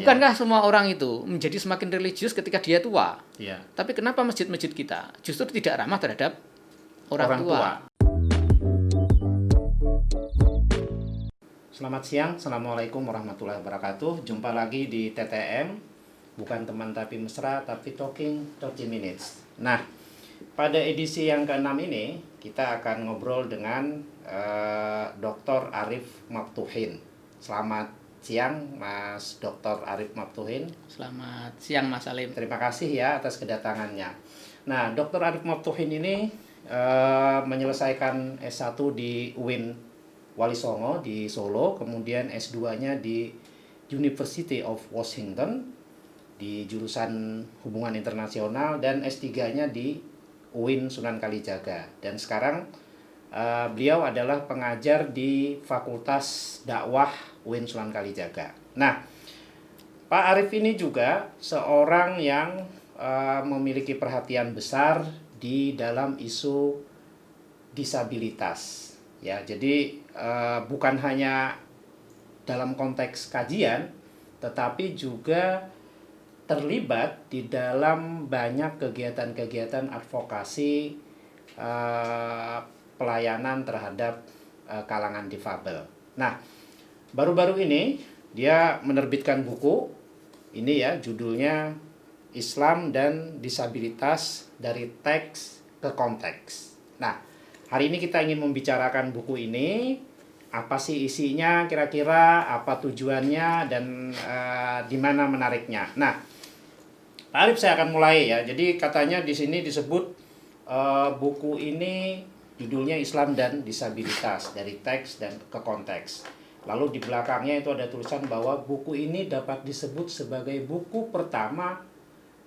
Bukankah semua orang itu menjadi semakin religius ketika dia tua? Ya. Tapi kenapa masjid-masjid kita justru tidak ramah terhadap orang tua? Selamat siang, Assalamualaikum warahmatullahi wabarakatuh. Jumpa lagi di TTM, bukan teman tapi mesra, tapi talking 30 minutes. Nah, pada edisi yang ke-6 ini, kita akan ngobrol dengan Dr. Arif Maftuhin. Selamat siang, Mas Dr. Arif Maftuhin. Selamat siang, Mas Salim. Terima kasih ya atas kedatangannya. Nah, Dr. Arif Maftuhin ini menyelesaikan S1 di UIN Wali Songo di Solo, kemudian S2-nya di University of Washington di jurusan Hubungan Internasional, dan S3-nya di UIN Sunan Kalijaga. Dan sekarang beliau adalah pengajar di Fakultas Dakwah UIN Sunan Kalijaga. Nah, Pak Arif ini juga seorang yang memiliki perhatian besar di dalam isu disabilitas. Ya, jadi bukan hanya dalam konteks kajian, tetapi juga terlibat di dalam banyak kegiatan-kegiatan advokasi pelayanan terhadap kalangan difabel. Nah, baru-baru ini dia menerbitkan buku ini ya, judulnya Islam dan Disabilitas dari Teks ke Konteks. Nah, hari ini kita ingin membicarakan buku ini, apa sih isinya kira-kira, apa tujuannya, dan di mana menariknya. Nah, Pak Arif, saya akan mulai ya. Jadi katanya di sini disebut buku ini judulnya Islam dan Disabilitas dari Teks dan ke Konteks. Lalu di belakangnya itu ada tulisan bahwa buku ini dapat disebut sebagai buku pertama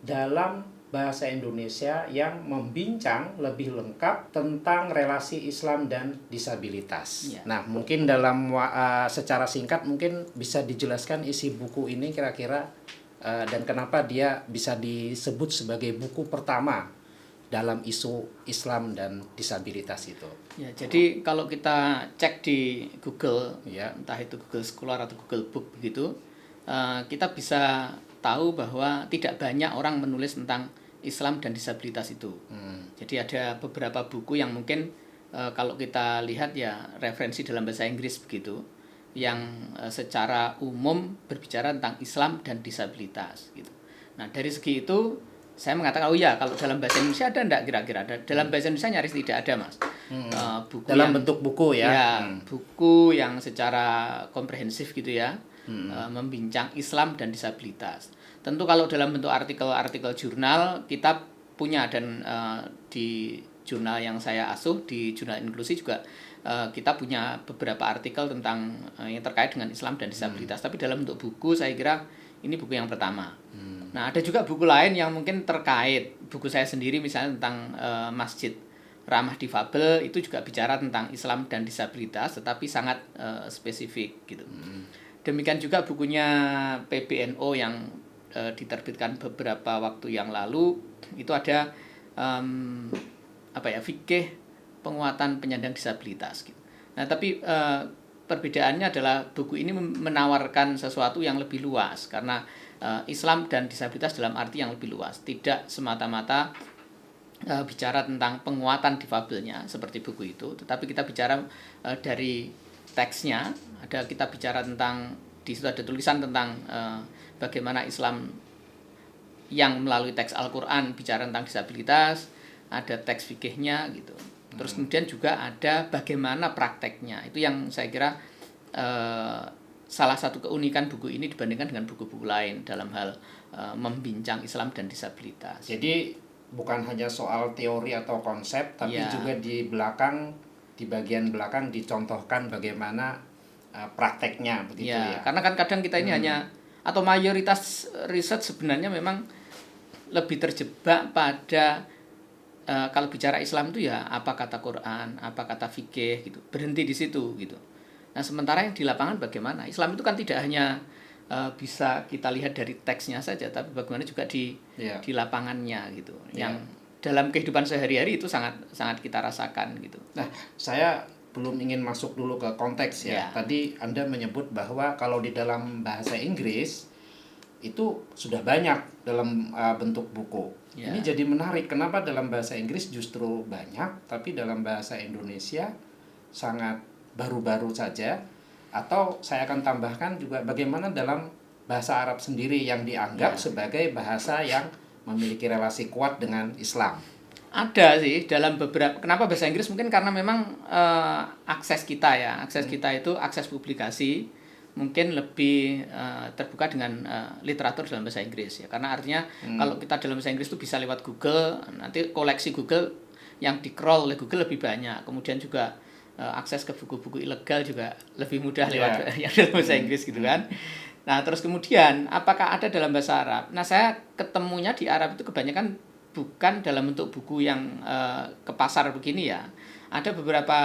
dalam bahasa Indonesia yang membincang lebih lengkap tentang relasi Islam dan disabilitas. Ya. Nah, mungkin dalam secara singkat mungkin bisa dijelaskan isi buku ini kira-kira dan kenapa dia bisa disebut sebagai buku pertama dalam isu Islam dan disabilitas itu. Ya, jadi kalau kita cek di Google, ya, entah itu Google Scholar atau Google Book begitu, kita bisa tahu bahwa tidak banyak orang menulis tentang Islam dan disabilitas itu. Jadi ada beberapa buku yang mungkin kalau kita lihat ya referensi dalam bahasa Inggris begitu, yang secara umum berbicara tentang Islam dan disabilitas gitu. Nah, dari segi itu saya mengatakan, oh ya, kalau dalam bahasa Indonesia ada enggak kira-kira? Dalam bahasa Indonesia nyaris tidak ada, Mas. Buku dalam bentuk buku ya. Ya, buku yang secara komprehensif gitu ya. Membincang Islam dan disabilitas. Tentu kalau dalam bentuk artikel-artikel jurnal kita punya, dan di jurnal yang saya asuh di Jurnal Inklusi juga kita punya beberapa artikel tentang yang terkait dengan Islam dan disabilitas. Tapi dalam bentuk buku saya kira ini buku yang pertama. Nah, ada juga buku lain yang mungkin terkait. Buku saya sendiri misalnya tentang Masjid Ramah Difabel, itu juga bicara tentang Islam dan disabilitas, tetapi sangat spesifik gitu. Demikian juga bukunya PBNO yang diterbitkan beberapa waktu yang lalu, itu ada fikih penguatan penyandang disabilitas gitu. Nah, tapi perbedaannya adalah buku ini menawarkan sesuatu yang lebih luas, karena Islam dan disabilitas dalam arti yang lebih luas, tidak semata-mata bicara tentang penguatan difabelnya seperti buku itu, tetapi kita bicara dari teksnya. Kita bicara tentang, di situ ada tulisan tentang bagaimana Islam yang melalui teks Al-Quran bicara tentang disabilitas, ada teks fikihnya gitu. Terus kemudian juga ada bagaimana prakteknya. Itu yang saya kira salah satu keunikan buku ini dibandingkan dengan buku-buku lain dalam hal membincang Islam dan disabilitas. Jadi bukan hanya soal teori atau konsep, tapi juga di bagian belakang dicontohkan bagaimana prakteknya begitu ya. Karena kan kadang kita ini hanya, atau mayoritas riset sebenarnya memang lebih terjebak pada kalau bicara Islam itu ya apa kata Quran, apa kata fikih gitu, berhenti di situ gitu. Nah, sementara yang di lapangan bagaimana? Islam itu kan tidak hanya bisa kita lihat dari teksnya saja, tapi bagaimana juga di lapangannya gitu. Yang dalam kehidupan sehari-hari itu sangat sangat kita rasakan gitu. Nah, saya belum ingin masuk dulu ke konteks ya. Tadi Anda menyebut bahwa kalau di dalam bahasa Inggris itu sudah banyak dalam bentuk buku. Ya. Ini jadi menarik, kenapa dalam bahasa Inggris justru banyak, tapi dalam bahasa Indonesia sangat baru-baru saja. Atau saya akan tambahkan juga bagaimana dalam bahasa Arab sendiri yang dianggap sebagai bahasa yang memiliki relasi kuat dengan Islam. Ada sih dalam beberapa, kenapa bahasa Inggris mungkin karena memang akses kita kita itu akses publikasi mungkin lebih terbuka dengan literatur dalam bahasa Inggris ya, karena artinya kalau kita dalam bahasa Inggris itu bisa lewat Google, nanti koleksi Google yang di-crawl oleh Google lebih banyak, kemudian juga akses ke buku-buku ilegal juga lebih mudah lewat yang dalam bahasa Inggris gitu kan. Nah terus kemudian apakah ada dalam bahasa Arab? Nah saya ketemunya di Arab itu kebanyakan bukan dalam bentuk buku yang ke pasar begini ya. Ada beberapa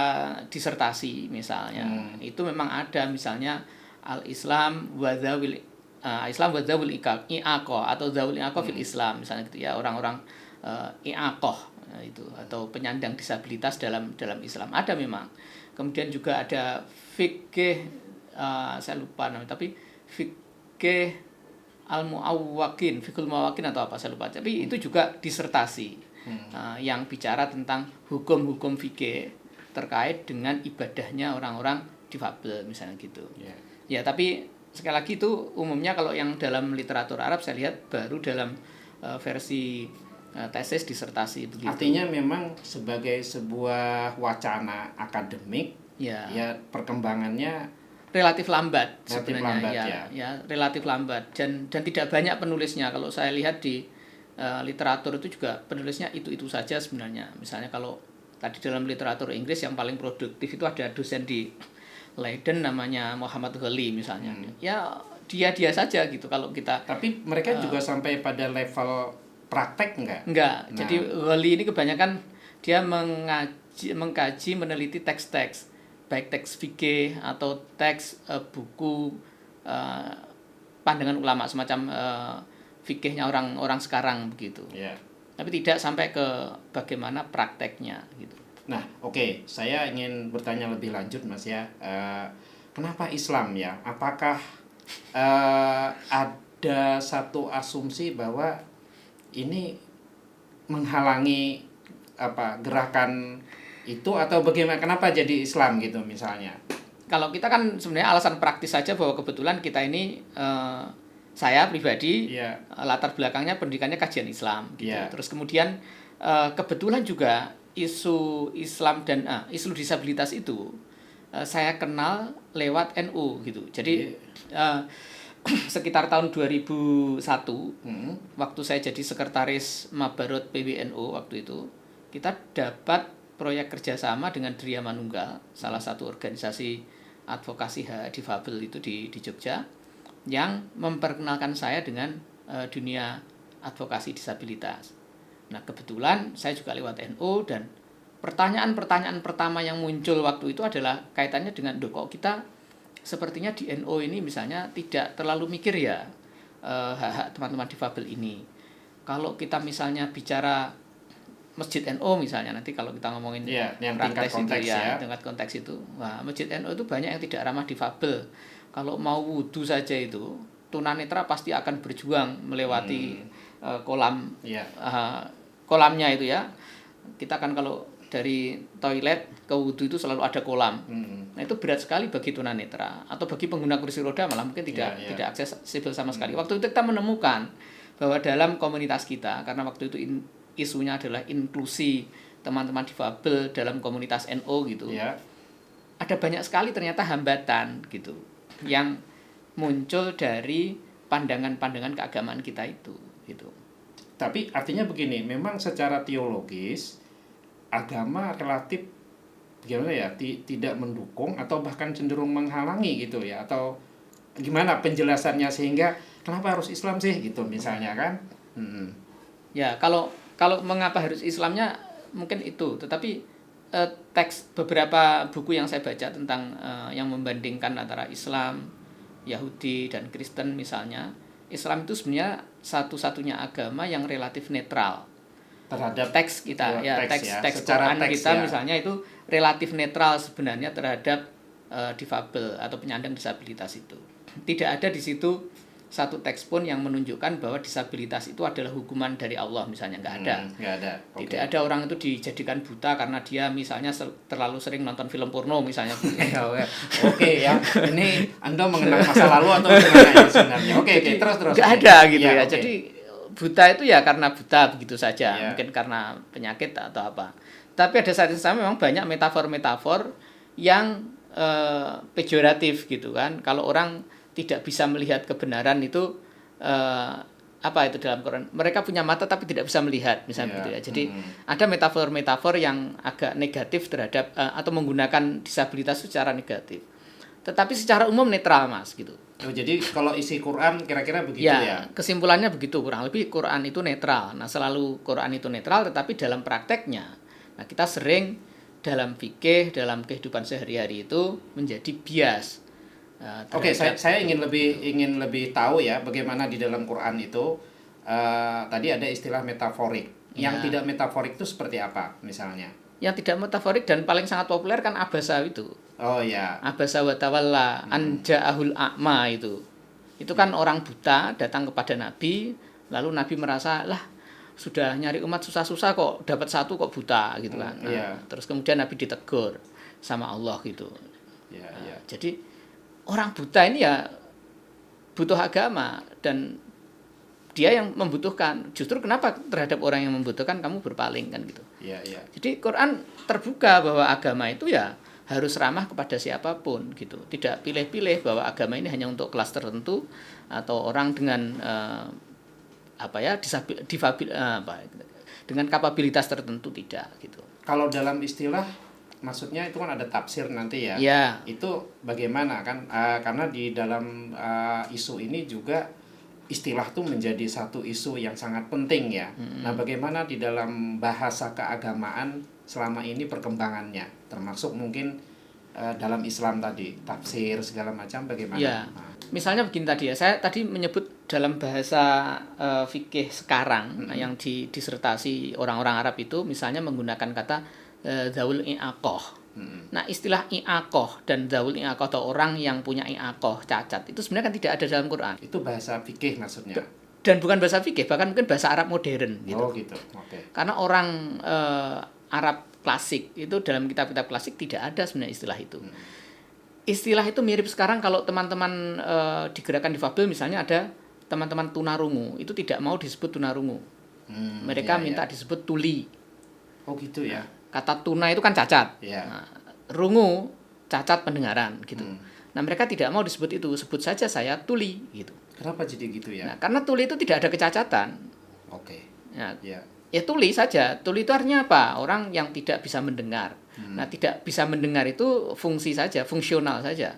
disertasi misalnya, itu memang ada misalnya Al-Islam wa Zawil Islam wa Zawil I'aqah atau Zawil I'aqah fil Islam misalnya gitu ya, orang-orang i'aqah itu atau penyandang disabilitas dalam Islam ada memang. Kemudian juga ada fikih saya lupa namanya, tapi fikih al-muawwakin, fikul muawwakin atau apa saya lupa. Tapi itu juga disertasi yang bicara tentang hukum-hukum fikih terkait dengan ibadahnya orang-orang difabel misalnya gitu. Ya, tapi sekali lagi itu umumnya kalau yang dalam literatur Arab saya lihat baru dalam versi tesis disertasi begitu. Artinya memang sebagai sebuah wacana akademik ya perkembangannya relatif lambat sebenarnya relatif lambat dan tidak banyak penulisnya. Kalau saya lihat di literatur itu juga penulisnya itu saja sebenarnya. Misalnya kalau tadi dalam literatur Inggris yang paling produktif itu ada dosen di Leiden namanya Muhammad Ghali misalnya. Ya dia saja gitu kalau kita. Tapi mereka juga sampai pada level praktek enggak? Enggak. Nah. Jadi Ghali ini kebanyakan dia mengkaji meneliti teks-teks, baik teks fikih atau teks buku pandangan ulama semacam fikihnya orang sekarang begitu. Tapi tidak sampai ke bagaimana prakteknya gitu. Nah, oke, saya ingin bertanya lebih lanjut Mas ya. Kenapa Islam ya? Apakah ada satu asumsi bahwa ini menghalangi gerakan itu atau bagaimana, kenapa jadi Islam gitu misalnya? Kalau kita kan sebenarnya alasan praktis saja bahwa kebetulan kita ini saya pribadi latar belakangnya pendidikannya kajian Islam gitu. Terus kemudian kebetulan juga isu Islam dan isu disabilitas itu saya kenal lewat NU gitu. Jadi sekitar tahun 2001 waktu saya jadi sekretaris Mabarot PWNU waktu itu, kita dapat proyek kerjasama dengan Dria Manunggal, salah satu organisasi advokasi hak difabel itu di Jogja, yang memperkenalkan saya dengan dunia advokasi disabilitas. Nah kebetulan saya juga lewat NU dan pertanyaan-pertanyaan pertama yang muncul waktu itu adalah kaitannya dengan kok kita sepertinya di NU ini misalnya tidak terlalu mikir ya hak-hak teman-teman difabel ini. Kalau kita misalnya bicara Masjid NU misalnya, nanti kalau kita ngomongin yang tingkat konteks tingkat konteks itu, wah Masjid NU itu banyak yang tidak ramah difabel. Kalau mau wudhu saja itu tunanetra pasti akan berjuang melewati kolamnya itu ya. Kita kan kalau dari toilet ke wudhu itu selalu ada kolam. Nah itu berat sekali bagi tunanetra atau bagi pengguna kursi roda malah mungkin tidak aksesibel sama sekali. Waktu itu kita menemukan bahwa dalam komunitas kita, karena waktu itu isunya adalah inklusi teman-teman difabel dalam komunitas NU gitu. Ada banyak sekali ternyata hambatan gitu yang muncul dari pandangan-pandangan keagamaan kita itu gitu. Tapi artinya begini, memang secara teologis agama relatif gimana ya, tidak mendukung atau bahkan cenderung menghalangi gitu ya, atau gimana penjelasannya sehingga kenapa harus Islam sih gitu misalnya kan? Ya kalau mengapa harus Islamnya mungkin itu, tetapi teks beberapa buku yang saya baca tentang yang membandingkan antara Islam, Yahudi dan Kristen misalnya, Islam itu sebenarnya satu-satunya agama yang relatif netral terhadap teks kita teks Quran kita misalnya itu relatif netral sebenarnya terhadap difabel atau penyandang disabilitas itu. Tidak ada di situ satu teks pun yang menunjukkan bahwa disabilitas itu adalah hukuman dari Allah misalnya, nggak ada. Nggak ada. Okay. Tidak ada orang itu dijadikan buta karena dia misalnya terlalu sering nonton film porno misalnya. Oke ya, ini Anda mengenang masa lalu atau gimana ya sebenarnya? Oke, terus. Nggak ada gitu ya. Okay. Jadi buta itu ya karena buta begitu saja, mungkin karena penyakit atau apa. Tapi ada saat yang sama memang banyak metafor-metafor yang pejoratif gitu kan. Kalau orang tidak bisa melihat kebenaran itu apa itu dalam Quran? Mereka punya mata tapi tidak bisa melihat, misalnya gitu ya. Jadi ada metafor-metafor yang agak negatif terhadap atau menggunakan disabilitas secara negatif. Tetapi secara umum netral, Mas, gitu. Oh, jadi kalau isi Quran kira-kira begitu ya? Kesimpulannya begitu, kurang lebih Quran itu netral. Nah, selalu Quran itu netral, tetapi dalam prakteknya, nah kita sering dalam fikih, dalam kehidupan sehari-hari itu menjadi bias. Oke, saya ingin lebih tahu ya bagaimana di dalam Quran itu tadi ada istilah metaforik. Yang tidak metaforik itu seperti apa misalnya? Yang tidak metaforik dan paling sangat populer kan abasa itu. Oh ya. Abasa wa tawalla an ja'ahul a'ma itu. Itu kan orang buta datang kepada Nabi, lalu Nabi merasa lah sudah nyari umat susah-susah kok dapat satu kok buta gitu kan. Terus kemudian Nabi ditegur sama Allah gitu. Jadi orang buta ini ya butuh agama dan dia yang membutuhkan. Justru kenapa terhadap orang yang membutuhkan kamu berpaling kan gitu. Jadi Quran terbuka bahwa agama itu ya harus ramah kepada siapapun gitu. Tidak pilih-pilih bahwa agama ini hanya untuk kelas tertentu atau orang dengan dengan kapabilitas tertentu, tidak gitu. Kalau dalam istilah maksudnya itu kan ada tafsir nanti ya. Itu bagaimana kan karena di dalam isu ini juga istilah itu menjadi satu isu yang sangat penting ya. Nah, bagaimana di dalam bahasa keagamaan selama ini perkembangannya, termasuk mungkin dalam Islam tadi, tafsir segala macam bagaimana? Misalnya begini tadi ya, saya tadi menyebut dalam bahasa fikih sekarang yang disertasi orang-orang Arab itu misalnya menggunakan kata zawul i'aqah. Nah, istilah i'aqah dan zawul i'aqah atau orang yang punya i'aqah cacat itu sebenarnya kan tidak ada dalam Quran. Itu bahasa fikih maksudnya. Dan bukan bahasa fikih, bahkan mungkin bahasa Arab modern gitu. Oh gitu. Oke. Karena orang Arab klasik itu dalam kitab-kitab klasik tidak ada sebenarnya istilah itu. Istilah itu mirip sekarang kalau teman-teman di gerakan difabel misalnya ada teman-teman tunarungu, itu tidak mau disebut tunarungu. Mereka minta disebut tuli. Oh gitu ya. Kata tuna itu kan cacat. Nah, rungu cacat pendengaran gitu. Nah, mereka tidak mau disebut itu, sebut saja saya tuli gitu. Kenapa jadi gitu ya? Nah, karena tuli itu tidak ada kecacatan. Oke. Ya tuli saja. Tuli itu artinya apa? Orang yang tidak bisa mendengar. Nah, tidak bisa mendengar itu fungsi saja, fungsional saja.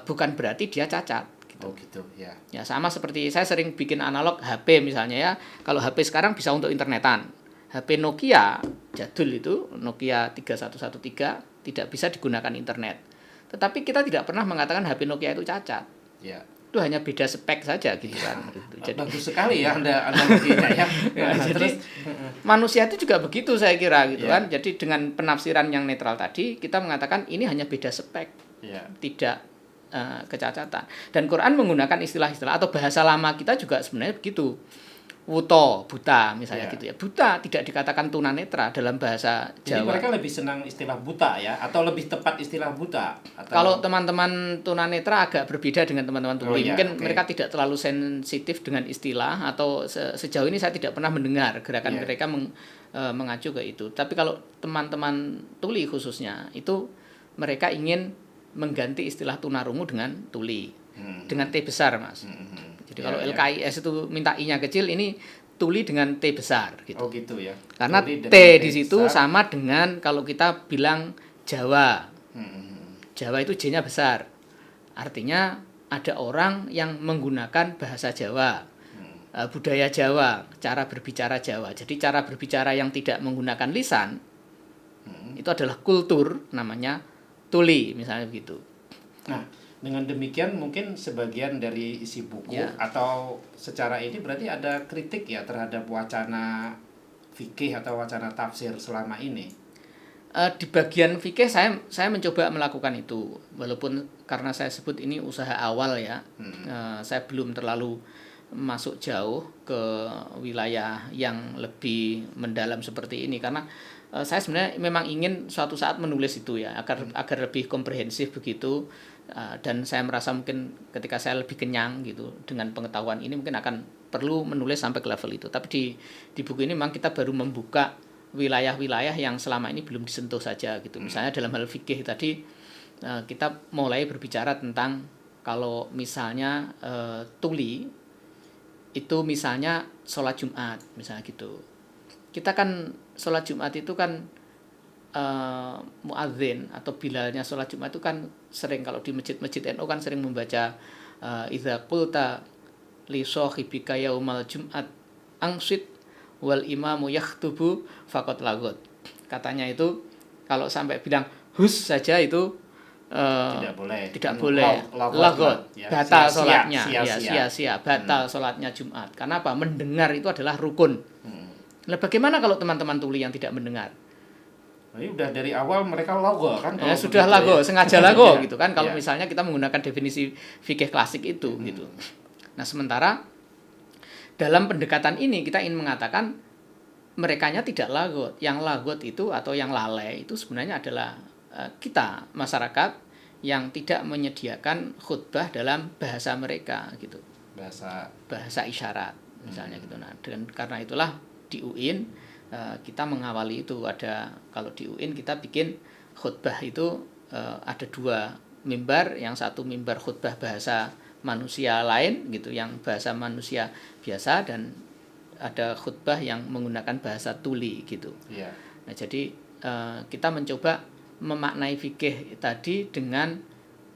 Bukan berarti dia cacat. Gitu. Oh gitu ya. Ya sama seperti saya sering bikin analog HP misalnya ya. Kalau HP sekarang bisa untuk internetan. HP Nokia jadul itu Nokia 3113 tidak bisa digunakan internet. Tetapi kita tidak pernah mengatakan HP Nokia itu cacat. Itu hanya beda spek saja gitu kan. Jadi bagus sekali ya Anda analoginya ya. Jadi manusia itu juga begitu saya kira gitu kan. Jadi dengan penafsiran yang netral tadi kita mengatakan ini hanya beda spek. Tidak kecacatan. Dan Quran menggunakan istilah-istilah atau bahasa lama kita juga sebenarnya begitu. Wuto, buta misalnya gitu ya. Buta tidak dikatakan tunanetra dalam bahasa Jawa. Jadi mereka lebih senang istilah buta ya, atau lebih tepat istilah buta? Atau... Kalau teman-teman tunanetra agak berbeda dengan teman-teman tuli. Mungkin mereka tidak terlalu sensitif dengan istilah atau sejauh ini saya tidak pernah mendengar gerakan mereka mengacu ke itu. Tapi kalau teman-teman tuli khususnya itu mereka ingin mengganti istilah tunarungu dengan tuli. Dengan T besar, Mas. Jadi kalau LKIS itu minta I-nya kecil, ini tuli dengan T besar gitu. Oh gitu ya. Karena T di situ besar sama dengan kalau kita bilang Jawa. Jawa itu J-nya besar. Artinya ada orang yang menggunakan bahasa Jawa. Budaya Jawa, cara berbicara Jawa. Jadi cara berbicara yang tidak menggunakan lisan itu adalah kultur, namanya tuli misalnya begitu. Nah, dengan demikian mungkin sebagian dari isi buku atau secara ini berarti ada kritik ya terhadap wacana fikih atau wacana tafsir selama ini. Di bagian fikih saya mencoba melakukan itu, walaupun karena saya sebut ini usaha awal ya. Saya belum terlalu masuk jauh ke wilayah yang lebih mendalam seperti ini, karena saya sebenarnya memang ingin suatu saat menulis itu ya, agar lebih komprehensif begitu. Dan saya merasa mungkin ketika saya lebih kenyang gitu dengan pengetahuan ini, mungkin akan perlu menulis sampai ke level itu. Tapi di buku ini memang kita baru membuka wilayah-wilayah yang selama ini belum disentuh saja gitu. Misalnya dalam hal fikih tadi, kita mulai berbicara tentang kalau misalnya tuli itu misalnya sholat Jumat misalnya gitu. Kita kan sholat Jumat itu kan muadzin atau bilalnya sholat Jumat itu kan sering, kalau di masjid-masjid NU kan sering membaca idza qulta li shahibika yaumal Jum'at angsit wal imamu yakhtubu faqad lagot. Katanya itu kalau sampai bilang hus saja itu tidak boleh lagot, batal sholatnya, sia-sia, batal sholatnya Jumat. Karena apa? Mendengar itu adalah rukun. Nah, bagaimana kalau teman-teman tuli yang tidak mendengar? Ini udah dari awal mereka logo kan? Ya, sudah lago, sengaja lago gitu kan? Kalau misalnya kita menggunakan definisi fikih klasik itu gitu. Nah, sementara dalam pendekatan ini kita ingin mengatakan merekanya tidak lagot. Yang lagot itu atau yang lalai itu sebenarnya adalah kita, masyarakat yang tidak menyediakan khutbah dalam bahasa mereka gitu. Bahasa isyarat misalnya gitu. Nah, karena itulah di UIN kita mengawali itu, kalau di UIN kita bikin khutbah itu ada 2 mimbar, yang satu mimbar khutbah bahasa manusia lain gitu, yang bahasa manusia biasa, dan ada khutbah yang menggunakan bahasa tuli gitu. Nah, jadi kita mencoba memaknai fikih tadi dengan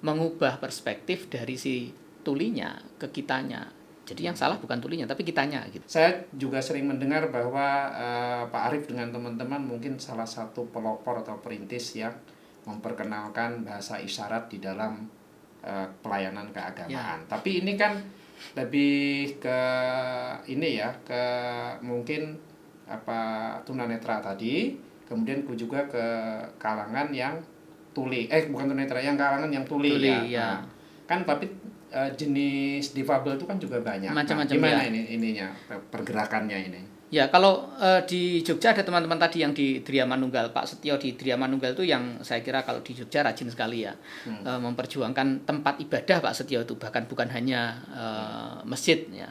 mengubah perspektif dari si tulinya ke kitanya. Jadi yang salah bukan tulinya tapi kitanya gitu. Saya juga sering mendengar bahwa Pak Arief dengan teman-teman mungkin salah satu pelopor atau perintis yang memperkenalkan bahasa isyarat di dalam pelayanan keagamaan. Tapi ini kan lebih ke ini ya, ke mungkin tunanetra tadi, kemudian juga ke kalangan yang tuli, bukan tunanetra, yang kalangan yang tuli ya. Ya. Kan tapi jenis difabel itu kan juga banyak. Macam-macam. Gimana ininya pergerakannya ini? Ya, kalau di Jogja ada teman-teman tadi yang di Dria Manunggal, Pak Setio di Dria Manunggal itu yang saya kira kalau di Jogja rajin sekali ya, memperjuangkan tempat ibadah Pak Setio itu, bahkan bukan hanya masjid ya.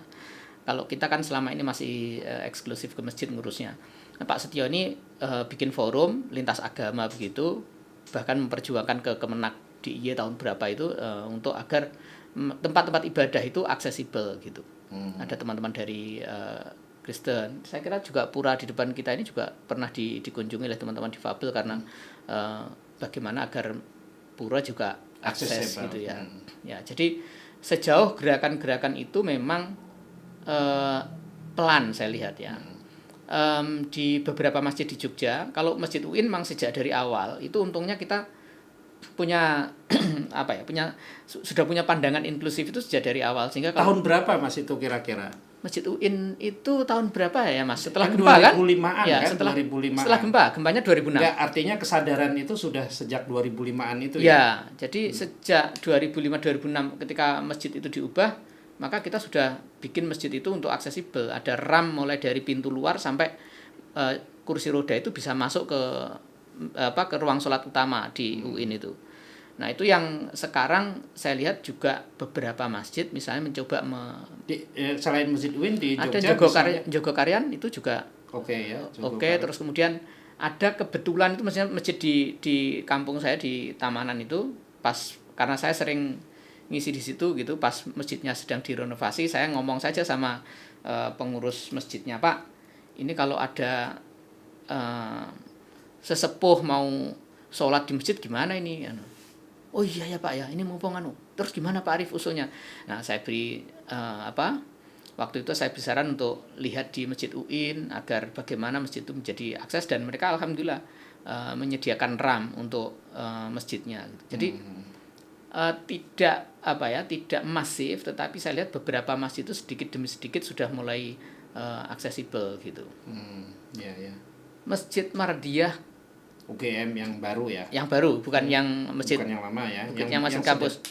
Kalau kita kan selama ini masih eksklusif ke masjid ngurusnya. Nah, Pak Setio ini bikin forum lintas agama begitu, bahkan memperjuangkan ke Kemenak DIY tahun berapa itu untuk agar tempat-tempat ibadah itu aksesibel gitu. Ada teman-teman dari Kristen. Saya kira juga pura di depan kita ini juga pernah dikunjungi oleh teman-teman difabel, karena bagaimana agar pura juga akses gitu ya. Ya, jadi sejauh gerakan-gerakan itu memang pelan saya lihat ya. Di beberapa masjid di Jogja, kalau Masjid UIN memang sejak dari awal itu untungnya kita punya sudah punya pandangan inklusif itu sejak dari awal, sehingga tahun berapa Mas itu kira-kira? Masjid UIN itu tahun berapa ya Mas? Setelah kan gempa 2005-an, ya, kan? Setelah 2005-an. Setelah gempanya 2006. Ya, artinya kesadaran itu sudah sejak 2005-an itu ya. Jadi sejak 2005-2006 ketika masjid itu diubah, maka kita sudah bikin masjid itu untuk aksesibel. Ada RAM mulai dari pintu luar sampai kursi roda itu bisa masuk ke ruang sholat utama di UIN itu. Nah, itu yang sekarang saya lihat juga beberapa masjid misalnya mencoba selain Masjid UIN di Jogja ada Jogokarian itu juga Oke, terus kemudian ada kebetulan itu masjid di kampung saya di Tamanan itu, pas karena saya sering ngisi di situ gitu, pas masjidnya sedang direnovasi, saya ngomong saja sama pengurus masjidnya, Pak, ini kalau ada sesepuh mau sholat di masjid gimana ini? Oh iya ya Pak ya, ini mumpung terus gimana Pak Arief usulnya? Nah, saya beri waktu itu saya bersaran untuk lihat di Masjid UIN agar bagaimana masjid itu menjadi akses, dan mereka alhamdulillah menyediakan RAM untuk masjidnya. Jadi tidak masif, tetapi saya lihat beberapa masjid itu sedikit demi sedikit sudah mulai aksesibel gitu. Ya. Masjid Mardiyah UGM yang baru ya. Yang baru, bukan yang masjid. Bukan yang lama ya. Yang masjid kampus.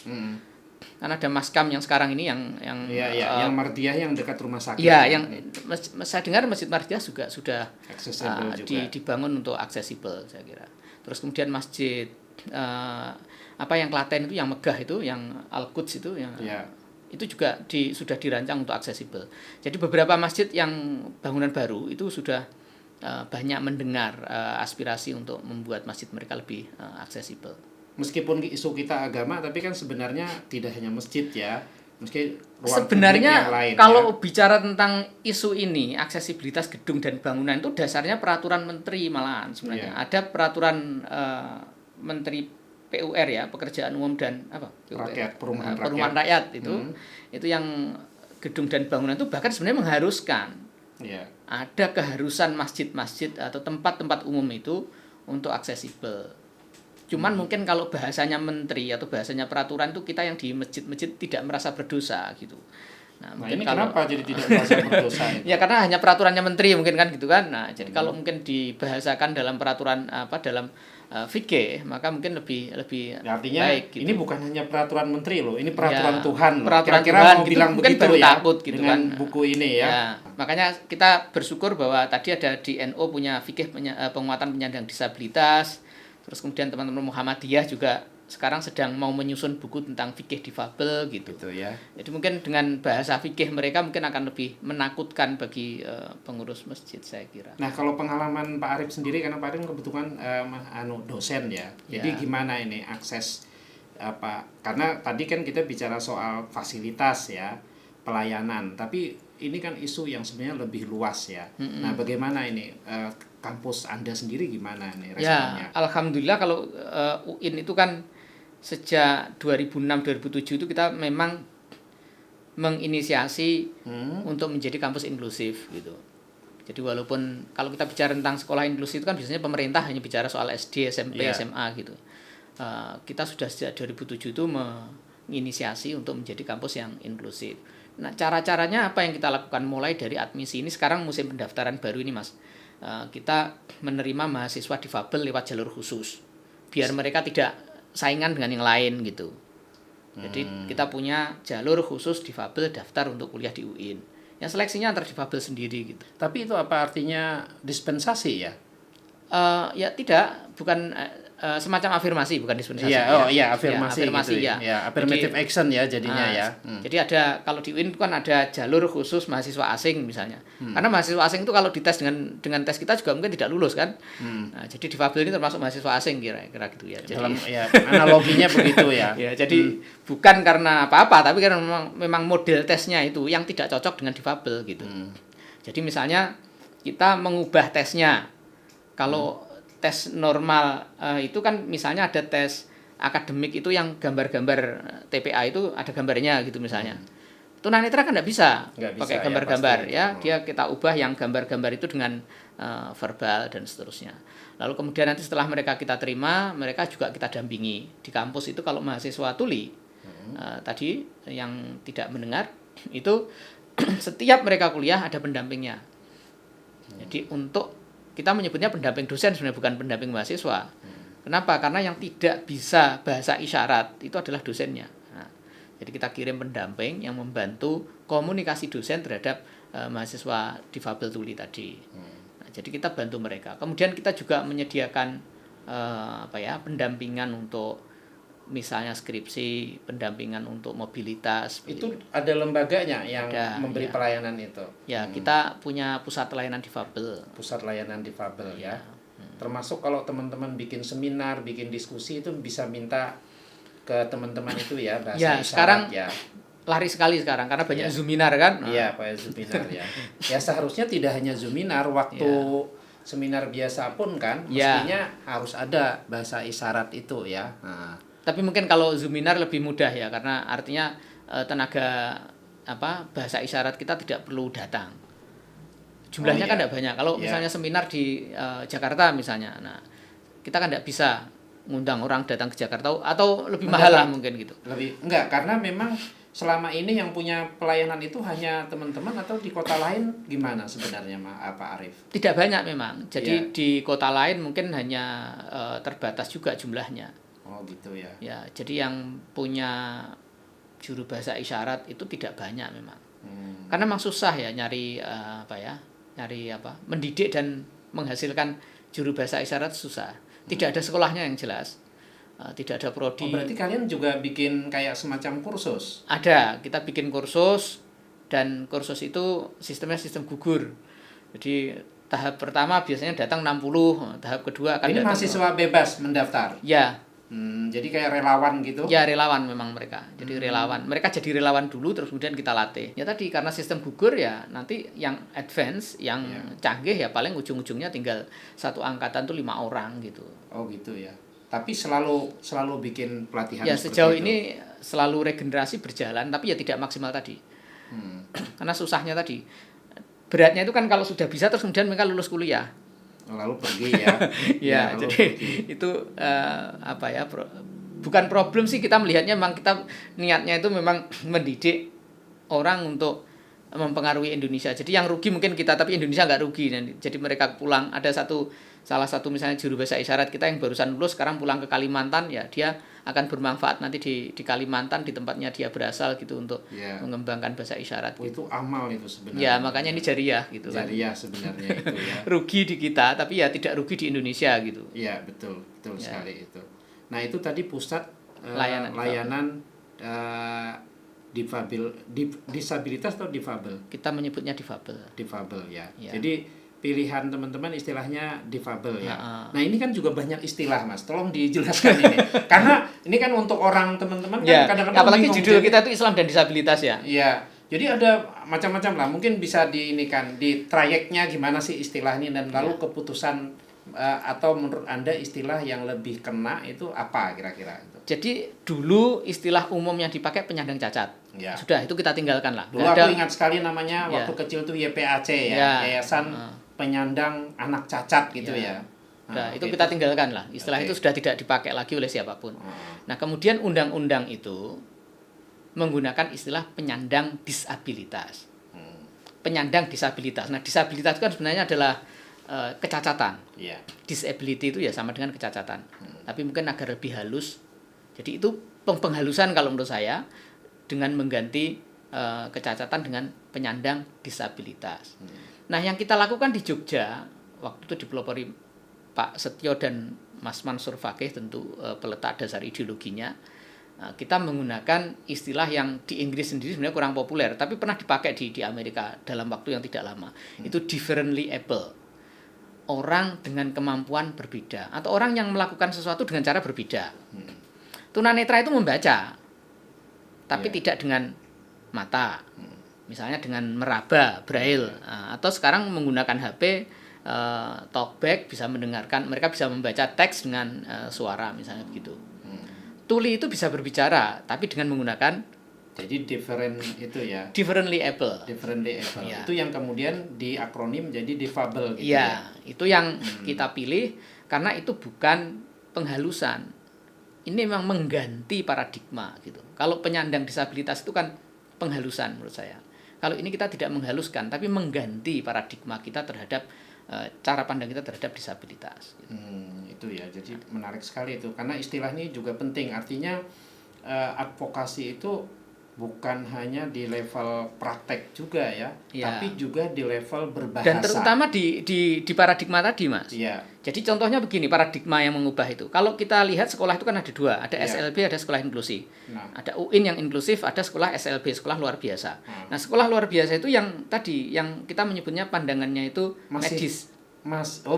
Karena ada Maskam yang sekarang ini yang yang Mardiah yang dekat rumah sakit. Iya, yang saya dengar Masjid Mardiah juga sudah dibangun untuk aksesibel, saya kira. Terus kemudian masjid yang Klaten itu yang megah itu, yang Al-Quds itu yang itu juga sudah dirancang untuk aksesibel. Jadi beberapa masjid yang bangunan baru itu sudah banyak mendengar aspirasi untuk membuat masjid mereka lebih aksesibel. Meskipun isu kita agama, tapi kan sebenarnya tidak hanya masjid ya, meski ruang sebenarnya yang lain, kalau bicara tentang isu ini, aksesibilitas gedung dan bangunan itu dasarnya peraturan menteri malahan sebenarnya. Ada peraturan menteri PUR ya, pekerjaan umum dan perumahan rakyat itu yang gedung dan bangunan itu bahkan sebenarnya mengharuskan ada keharusan masjid-masjid atau tempat-tempat umum itu untuk aksesibel. Cuman mungkin kalau bahasanya menteri atau bahasanya peraturan itu kita yang di masjid-masjid tidak merasa berdosa gitu. Nah mungkin ini kenapa jadi tidak merasa berdosa itu? Ya karena hanya peraturannya menteri mungkin kan gitu kan. Nah jadi kalau mungkin dibahasakan dalam peraturan dalam fikih maka mungkin lebih ya, artinya baik gitu. Ini bukan hanya peraturan menteri loh, ini peraturan Tuhan loh. Peraturan Kira-kira Tuhan, mau bilang mungkin begitu baru ya takut gitu dengan kan. buku ini ya. Makanya kita bersyukur bahwa tadi ada di NU punya fikih penguatan penyandang disabilitas. Terus kemudian teman-teman Muhammadiyah juga sekarang sedang mau menyusun buku tentang fikih difabel gitu. Ya. Jadi mungkin dengan bahasa fikih mereka mungkin akan lebih menakutkan bagi pengurus masjid saya kira. Nah kalau pengalaman Pak Arif sendiri, karena Pak Arif kebetulan dosen ya. Jadi gimana ini akses karena tadi kan kita bicara soal fasilitas ya, pelayanan, tapi ini kan isu yang sebenarnya lebih luas ya. Nah bagaimana ini kampus Anda sendiri gimana nih responnya? Ya, alhamdulillah kalau UIN itu kan sejak 2006-2007 itu kita memang menginisiasi untuk menjadi kampus inklusif gitu. Jadi walaupun kalau kita bicara tentang sekolah inklusif itu kan biasanya pemerintah hanya bicara soal SD, SMP, SMA gitu. Kita sudah sejak 2007 itu menginisiasi untuk menjadi kampus yang inklusif. Nah, cara-caranya apa yang kita lakukan mulai dari admisi ini sekarang musim pendaftaran baru ini Mas. Kita menerima mahasiswa difabel lewat jalur khusus biar mereka tidak saingan dengan yang lain gitu. Jadi kita punya jalur khusus difabel daftar untuk kuliah di UIN. Yang seleksinya antar difabel sendiri gitu. Tapi itu apa artinya dispensasi ya? Ya tidak, bukan semacam afirmasi bukan dispensasi. Afirmasi gitu. Affirmative action ya jadinya ya. Jadi ada kalau di UIN itu kan ada jalur khusus mahasiswa asing misalnya. Karena mahasiswa asing itu kalau dites dengan tes kita juga mungkin tidak lulus kan. Nah, jadi difabel ini termasuk mahasiswa asing kira-kira gitu ya. Jadi analoginya begitu ya. Ya, jadi bukan karena apa-apa tapi karena memang model tesnya itu yang tidak cocok dengan difabel gitu. Jadi misalnya kita mengubah tesnya. Kalau tes normal itu kan misalnya ada tes akademik itu yang gambar-gambar TPA itu ada gambarnya gitu misalnya. Tunanetra kan nggak bisa pakai gambar-gambar ya. Dia kita ubah yang gambar-gambar itu dengan verbal dan seterusnya. Lalu kemudian nanti setelah mereka kita terima, mereka juga kita dampingi di kampus itu. Kalau mahasiswa tuli tadi yang tidak mendengar itu setiap mereka kuliah ada pendampingnya. Jadi untuk kita menyebutnya pendamping dosen sebenarnya bukan pendamping mahasiswa. Kenapa? Karena yang tidak bisa bahasa isyarat itu adalah dosennya. Nah, jadi kita kirim pendamping yang membantu komunikasi dosen terhadap mahasiswa difabel tuli tadi. Nah, jadi kita bantu mereka. Kemudian kita juga menyediakan pendampingan untuk misalnya skripsi, pendampingan untuk mobilitas. Itu ada lembaganya yang memberi pelayanan itu. Ya, kita punya pusat layanan difabel. Pusat layanan difabel ya. Termasuk kalau teman-teman bikin seminar, bikin diskusi itu bisa minta ke teman-teman itu ya bahasa isyarat sekarang ya. Lari sekali sekarang karena banyak Zoominar kan. Iya, banyak Zoominar ya. Ya seharusnya tidak hanya Zoominar, waktu seminar biasa pun kan mestinya harus ada bahasa isyarat itu ya. Nah. Tapi mungkin kalau Zoominar lebih mudah ya karena artinya tenaga bahasa isyarat kita tidak perlu datang. Jumlahnya kan tidak banyak. Kalau misalnya seminar di Jakarta misalnya, nah kita kan tidak bisa ngundang orang datang ke Jakarta atau lebih mahal lah mungkin gitu. Enggak, karena memang selama ini yang punya pelayanan itu hanya teman-teman atau di kota lain gimana sebenarnya Pak Arif? Tidak banyak memang. Jadi Ya. di kota lain mungkin hanya terbatas juga jumlahnya. Oh gitu ya. Ya, jadi yang punya juru bahasa isyarat itu tidak banyak memang. Karena memang susah ya nyari mendidik dan menghasilkan juru bahasa isyarat susah. Tidak ada sekolahnya yang jelas. Tidak ada prodi. Oh, berarti kalian juga bikin kayak semacam kursus? Ada, kita bikin kursus dan kursus itu sistemnya sistem gugur. Jadi tahap pertama biasanya datang 60, tahap kedua akan Ini datang mahasiswa bebas mendaftar? Ya. Jadi kayak relawan gitu? Ya, relawan memang mereka. Jadi relawan. Mereka jadi relawan dulu terus kemudian kita latih. Ya tadi karena sistem gugur ya nanti yang advance, yang canggih ya paling ujung-ujungnya tinggal satu angkatan tuh 5 orang gitu. Oh gitu ya. Tapi selalu bikin pelatihan Ya seperti sejauh itu? ini selalu regenerasi berjalan tapi ya tidak maksimal tadi. Karena susahnya tadi. Beratnya itu kan kalau sudah bisa terus kemudian mereka lulus kuliah. Lalu pergi ya. Ya, lalu jadi pergi. itu bukan problem sih, kita melihatnya memang kita niatnya itu memang mendidik orang untuk mempengaruhi Indonesia. Jadi yang rugi mungkin kita, tapi Indonesia nggak rugi. Jadi mereka pulang, ada salah satu misalnya juru bahasa isyarat kita yang barusan lulus sekarang pulang ke Kalimantan, ya dia akan bermanfaat nanti di Kalimantan, di tempatnya dia berasal gitu untuk mengembangkan bahasa isyarat. Oh, itu amal itu sebenarnya. Ya, makanya ini jariah gitu kan. Jariah sebenarnya itu ya. Rugi di kita, tapi ya tidak rugi di Indonesia gitu. Iya, betul sekali itu. Nah, itu tadi pusat layanan disabilitas atau difabel? Kita menyebutnya difabel. Difabel ya. Ya. Jadi pilihan teman-teman istilahnya difabel ya. Nah ini kan juga banyak istilah Mas, tolong dijelaskan ini. Karena ini kan untuk orang teman-teman kan kadang-kadang apalagi bingung. judul kita itu Islam dan disabilitas ya. Iya. Jadi ada macam-macam lah. Mungkin bisa di trayeknya gimana sih istilah ini dan lalu keputusan atau menurut Anda istilah yang lebih kena itu apa kira-kira itu? Jadi dulu istilah umum yang dipakai penyandang cacat. Ya. Sudah itu kita tinggalkan lah. Dulu aku ingat sekali namanya waktu kecil tuh YPAC ya, Yayasan Penyandang Anak Cacat gitu ya. Nah, itu kita tinggalkan lah. Istilah itu sudah tidak dipakai lagi oleh siapapun. Nah, kemudian undang-undang itu menggunakan istilah penyandang disabilitas. Penyandang disabilitas. Nah, disabilitas itu kan sebenarnya adalah kecacatan. Disability itu ya sama dengan kecacatan. Tapi mungkin agar lebih halus. Jadi itu penghalusan kalau menurut saya dengan mengganti kecacatan dengan penyandang disabilitas. Nah, yang kita lakukan di Jogja waktu itu dipelopori Pak Setio dan Mas Mansur Fakih, tentu peletak dasar ideologinya. Kita menggunakan istilah yang di Inggris sendiri sebenarnya kurang populer, tapi pernah dipakai di Amerika dalam waktu yang tidak lama. Itu differently able. Orang dengan kemampuan berbeda atau orang yang melakukan sesuatu dengan cara berbeda. Tunanetra itu membaca, tapi tidak dengan mata. Misalnya dengan meraba, braille, atau sekarang menggunakan HP, talkback, bisa mendengarkan, mereka bisa membaca teks dengan suara misalnya begitu. Tuli itu bisa berbicara, tapi dengan menggunakan jadi differently able. Ya. Itu yang kemudian diakronim jadi difabel gitu ya. Itu yang kita pilih karena itu bukan penghalusan. Ini memang mengganti paradigma gitu. Kalau penyandang disabilitas itu kan penghalusan menurut saya. Kalau ini kita tidak menghaluskan, tapi mengganti paradigma kita terhadap cara pandang kita terhadap disabilitas. Gitu. Itu ya, jadi menarik sekali itu. Karena istilah ini juga penting. Artinya advokasi itu bukan hanya di level praktek juga ya, tapi juga di level berbahasa. Dan terutama di paradigma tadi, Mas. Ya. Jadi contohnya begini, paradigma yang mengubah itu. Kalau kita lihat sekolah itu kan ada dua, ada SLB, ada sekolah inklusi. Ada UIN yang inklusif, ada sekolah SLB, sekolah luar biasa. Nah, sekolah luar biasa itu yang tadi, yang kita menyebutnya pandangannya itu medis.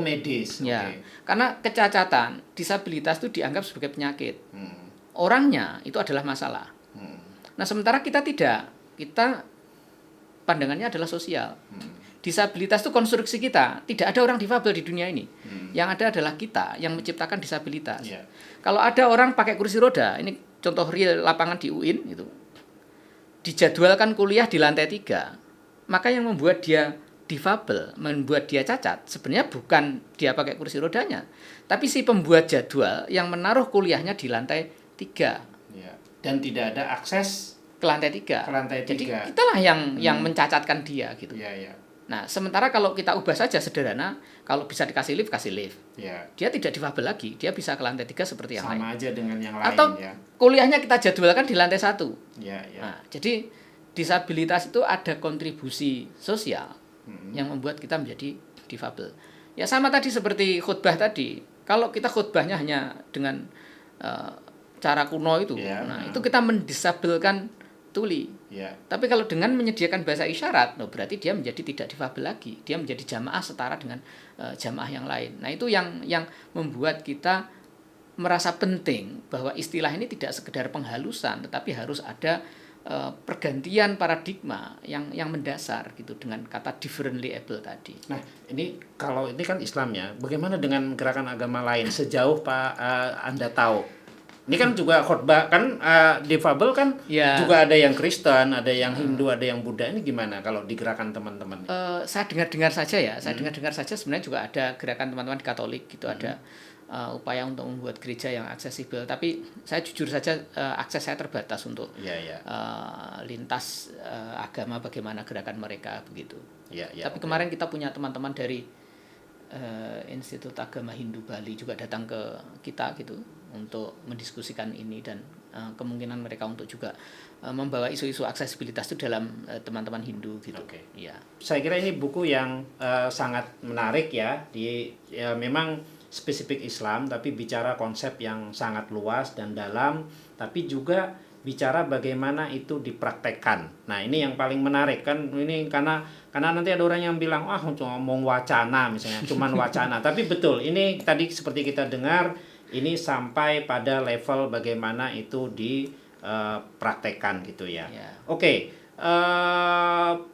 Medis. Ya, karena kecacatan, disabilitas itu dianggap sebagai penyakit. Orangnya itu adalah masalah. Nah, sementara kita tidak. Kita pandangannya adalah sosial. Disabilitas itu konstruksi kita. Tidak ada orang difabel di dunia ini. Yang ada adalah kita yang menciptakan disabilitas. Kalau ada orang pakai kursi roda, ini contoh real lapangan di UIN itu. Dijadwalkan kuliah di lantai 3. Maka yang membuat dia difabel, membuat dia cacat, sebenarnya bukan dia pakai kursi rodanya, tapi si pembuat jadwal yang menaruh kuliahnya di lantai 3. Dan tidak ada akses ke lantai 3. Ke lantai 3. Jadi kitalah yang mencacatkan dia gitu. Iya, iya. Nah, sementara kalau kita ubah saja sederhana, kalau bisa dikasih lift, kasih lift. Ya. Dia tidak difabel lagi, dia bisa ke lantai 3 seperti yang lain. Sama aja dengan yang lain. Atau ya. kuliahnya kita jadwalkan di lantai 1. Ya, ya. Nah, jadi disabilitas itu ada kontribusi sosial yang membuat kita menjadi difabel. Ya sama tadi seperti khutbah tadi. Kalau kita khutbahnya hanya dengan cara kuno itu, itu kita mendisabelkan tuli. Ya. Tapi kalau dengan menyediakan bahasa isyarat, berarti dia menjadi tidak difabel lagi. Dia menjadi jamaah setara dengan jamaah yang lain. Nah, itu yang membuat kita merasa penting bahwa istilah ini tidak sekedar penghalusan, tetapi harus ada pergantian paradigma yang mendasar gitu dengan kata differently able tadi. Nah, ini kalau ini kan Islam ya. Bagaimana dengan gerakan agama lain sejauh Pak Anda tahu? Ini kan juga khotbah kan difabel kan juga ada yang Kristen, ada yang Hindu, ada yang Buddha. Ini gimana kalau di gerakan teman-teman? Saya dengar saja ya. Saya dengar saja sebenarnya juga ada gerakan teman-teman di Katolik gitu, ada upaya untuk membuat gereja yang aksesibel. Tapi saya jujur saja akses saya terbatas untuk lintas agama bagaimana gerakan mereka begitu. Tapi kemarin kita punya teman-teman dari Institut Agama Hindu Bali juga datang ke kita gitu untuk mendiskusikan ini, dan kemungkinan mereka untuk juga membawa isu-isu aksesibilitas itu dalam teman-teman Hindu gitu. Ya. Saya kira ini buku yang sangat menarik ya. Memang spesifik Islam tapi bicara konsep yang sangat luas dan dalam, tapi juga bicara bagaimana itu dipraktekkan. Nah, ini yang paling menarik kan, ini karena nanti ada orang yang bilang cuma ngomong wacana misalnya, cuman wacana. Tapi betul, ini tadi seperti kita dengar, ini sampai pada level bagaimana itu dipraktekkan gitu ya. Oke,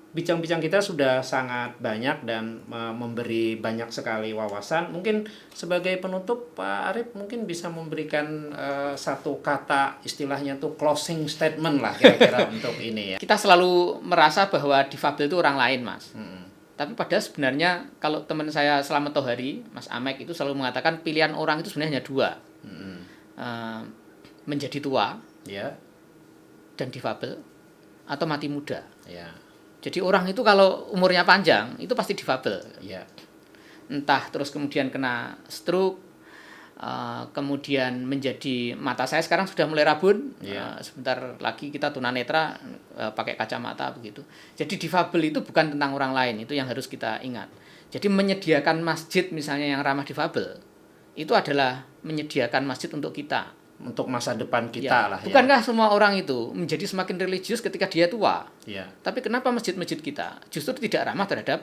bincang-bincang kita sudah sangat banyak dan memberi banyak sekali wawasan. Mungkin sebagai penutup Pak Arif mungkin bisa memberikan satu kata, istilahnya tuh closing statement lah kira-kira untuk ini ya. Kita selalu merasa bahwa difabel itu orang lain, Mas. Tapi padahal sebenarnya kalau teman saya Slamet Tohari, Mas Amek itu selalu mengatakan pilihan orang itu sebenarnya hanya 2. Menjadi tua dan difabel, atau mati muda. Jadi orang itu kalau umurnya panjang itu pasti difabel. Entah terus kemudian kena stroke, kemudian menjadi mata saya sekarang sudah mulai rabun. Sebentar lagi kita tunanetra, pakai kacamata begitu. Jadi difabel itu bukan tentang orang lain, itu yang harus kita ingat. Jadi menyediakan masjid misalnya yang ramah difabel, itu adalah menyediakan masjid untuk kita, untuk masa depan kita lah. Bukankah semua orang itu menjadi semakin religius ketika dia tua? Tapi kenapa masjid-masjid kita justru tidak ramah terhadap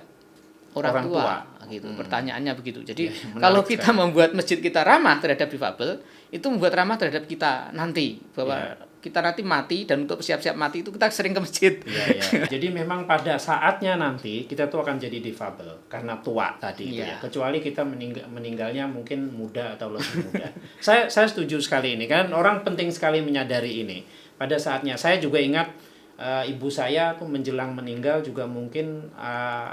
orang tua gitu. Pertanyaannya begitu. Jadi kalau kita membuat masjid kita ramah terhadap difabel, itu membuat ramah terhadap kita nanti, bahwa kita nanti mati, dan untuk siap-siap mati itu kita sering ke masjid. Jadi memang pada saatnya nanti kita tuh akan jadi difabel karena tua tadi itu ya. Kecuali kita meninggalnya mungkin muda atau lebih muda. Saya setuju sekali ini kan, orang penting sekali menyadari ini. Pada saatnya saya juga ingat ibu saya tuh menjelang meninggal juga mungkin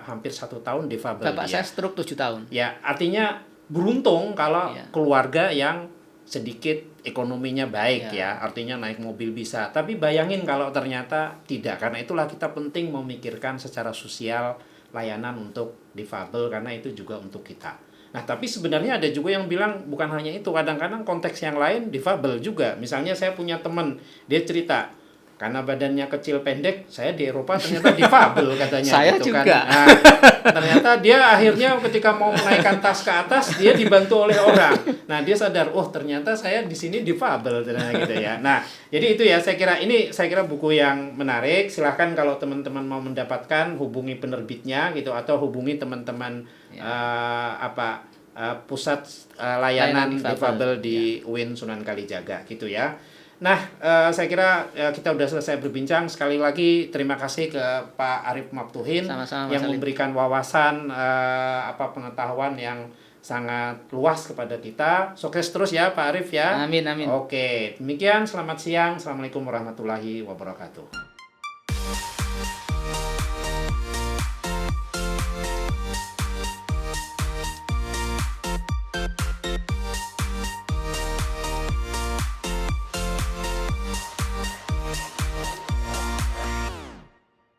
hampir 1 tahun difabel. Bapak saya stroke 7 tahun. Ya, artinya beruntung kalau keluarga yang sedikit ekonominya baik artinya naik mobil bisa. Tapi bayangin kalau ternyata tidak, karena itulah kita penting memikirkan secara sosial layanan untuk difabel, karena itu juga untuk kita. Nah, tapi sebenarnya ada juga yang bilang bukan hanya itu, kadang-kadang konteks yang lain difabel juga. Misalnya saya punya teman, dia cerita, karena badannya kecil pendek, saya di Eropa ternyata difabel katanya. Saya gitu juga. Kan. Nah, ternyata dia akhirnya ketika mau menaikkan tas ke atas, dia dibantu oleh orang. Nah, dia sadar, ternyata saya di sini difabel ternyata gitu ya. Nah, jadi itu ya, saya kira buku yang menarik. Silahkan kalau teman-teman mau mendapatkan, hubungi penerbitnya gitu, atau hubungi teman-teman pusat layanan difabel di UIN Sunan Kalijaga gitu ya. Nah, saya kira kita udah selesai berbincang. Sekali lagi terima kasih ke Pak Arif Maftuhin yang memberikan wawasan pengetahuan yang sangat luas kepada kita. Sukses terus ya Pak Arif ya. Amin, amin. Oke, demikian, selamat siang. Assalamualaikum warahmatullahi wabarakatuh.